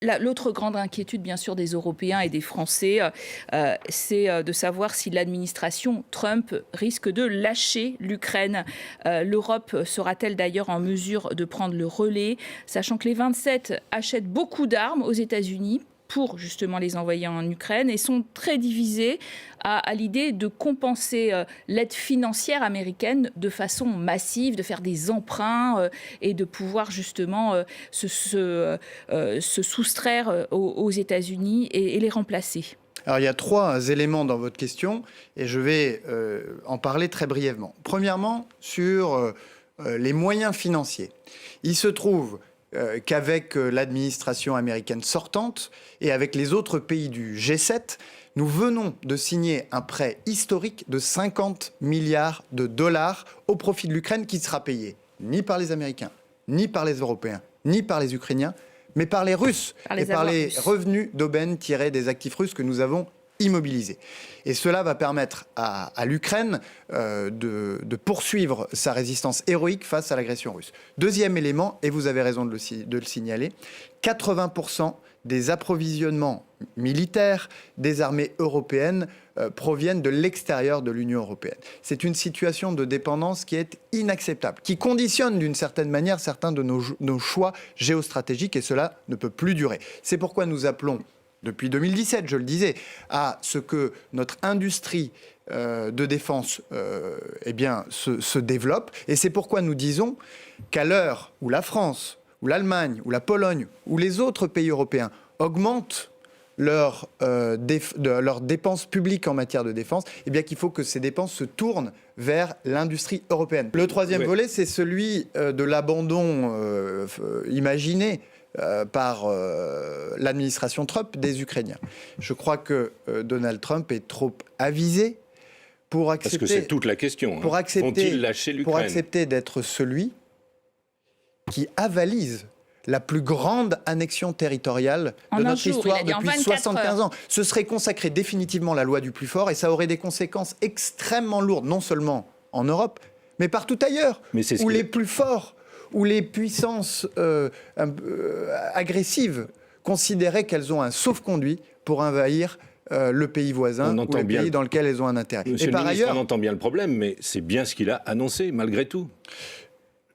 L'autre grande inquiétude, bien sûr, des Européens et des Français, c'est de savoir si l'administration Trump risque de lâcher l'Ukraine. L'Europe sera-t-elle d'ailleurs en mesure de prendre le relais, sachant que les 27 achètent beaucoup d'armes aux États-Unis pour justement les envoyer en Ukraine et sont très divisés à l'idée de compenser l'aide financière américaine de façon massive, de faire des emprunts et de pouvoir justement se soustraire aux États-Unis et les remplacer. Alors, il y a 3 éléments dans votre question et je vais en parler très brièvement. Premièrement, sur les moyens financiers. Il se trouve qu'avec l'administration américaine sortante et avec les autres pays du G7, nous venons de signer un prêt historique de 50 milliards de dollars au profit de l'Ukraine qui ne sera payé ni par les Américains, ni par les Européens, ni par les Ukrainiens, mais par les Russes et par les revenus d'aubaine tirés des actifs russes que nous avons immobilisés. Et cela va permettre à l'Ukraine de poursuivre sa résistance héroïque face à l'agression russe. Deuxième élément, et vous avez raison de le signaler, 80% des approvisionnements militaires des armées européennes proviennent de l'extérieur de l'Union européenne. C'est une situation de dépendance qui est inacceptable, qui conditionne d'une certaine manière certains de nos choix géostratégiques et cela ne peut plus durer. C'est pourquoi nous appelons, depuis 2017, je le disais, à ce que notre industrie de défense se développe. Et c'est pourquoi nous disons qu'à l'heure où la France, où l'Allemagne, où la Pologne, où les autres pays européens augmentent leurs dépenses publiques en matière de défense, eh bien qu'il faut que ces dépenses se tournent vers l'industrie européenne. Le troisième volet, c'est celui de l'abandon imaginé par l'administration Trump des Ukrainiens. Je crois que Donald Trump est trop avisé pour accepter... Parce que c'est toute la question. Vont-ils lâcher l'Ukraine ? Pour accepter d'être celui qui avalise la plus grande annexion territoriale de notre histoire depuis 75 ans. Ce serait consacrer définitivement la loi du plus fort et ça aurait des conséquences extrêmement lourdes, non seulement en Europe, mais partout ailleurs, où les plus forts, où les puissances agressives considéraient qu'elles ont un sauf-conduit pour envahir le pays voisin ou le pays dans lequel elles ont un intérêt. Monsieur le ministre, on entend bien le problème, mais c'est bien ce qu'il a annoncé, malgré tout.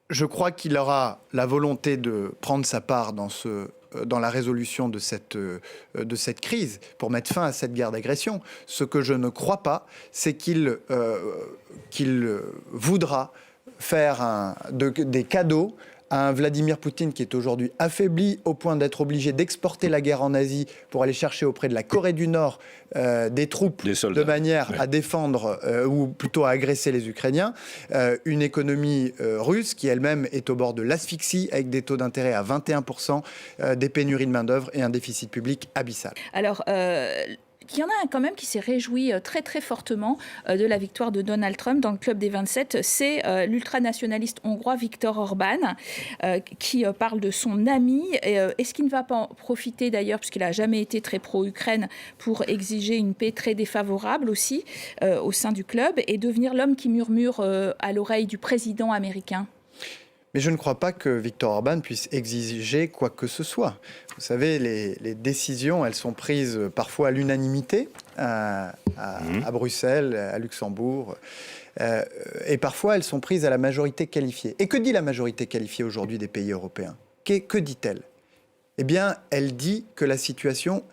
Je crois qu'il aura la volonté de prendre sa part dans la résolution de cette crise pour mettre fin à cette guerre d'agression. Ce que je ne crois pas, c'est qu'il voudra faire des cadeaux à un Vladimir Poutine qui est aujourd'hui affaibli au point d'être obligé d'exporter la guerre en Asie pour aller chercher auprès de la Corée du Nord des troupes de manière à défendre ou plutôt à agresser les Ukrainiens. Une économie russe qui elle-même est au bord de l'asphyxie avec des taux d'intérêt à 21%, des pénuries de main-d'œuvre et un déficit public abyssal. Alors, il y en a un quand même qui s'est réjoui très très fortement de la victoire de Donald Trump dans le club des 27. C'est l'ultranationaliste hongrois Viktor Orban qui parle de son ami. Est-ce qu'il ne va pas en profiter d'ailleurs, puisqu'il n'a jamais été très pro-Ukraine, pour exiger une paix très défavorable aussi au sein du club et devenir l'homme qui murmure à l'oreille du président américain ? Mais je ne crois pas que Viktor Orban puisse exiger quoi que ce soit. Vous savez, les décisions, elles sont prises parfois à l'unanimité à Bruxelles, à Luxembourg, et parfois elles sont prises à la majorité qualifiée. Et que dit la majorité qualifiée aujourd'hui des pays européens ? Que dit-elle ? Eh bien, elle dit que la situation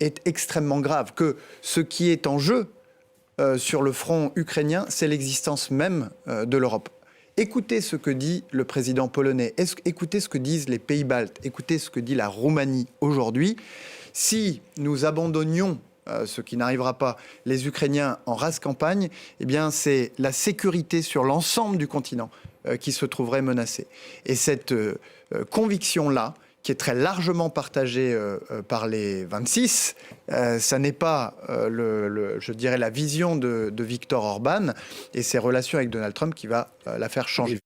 est extrêmement grave, que ce qui est en jeu sur le front ukrainien, c'est l'existence même de l'Europe. Écoutez ce que dit le président polonais, écoutez ce que disent les pays baltes, écoutez ce que dit la Roumanie aujourd'hui. Si nous abandonnions, ce qui n'arrivera pas, les Ukrainiens en rase campagne, eh bien c'est la sécurité sur l'ensemble du continent qui se trouverait menacée. Et cette conviction-là, qui est très largement partagée par les 26. Ça n'est pas, je dirais, la vision de Viktor Orban et ses relations avec Donald Trump qui va la faire changer.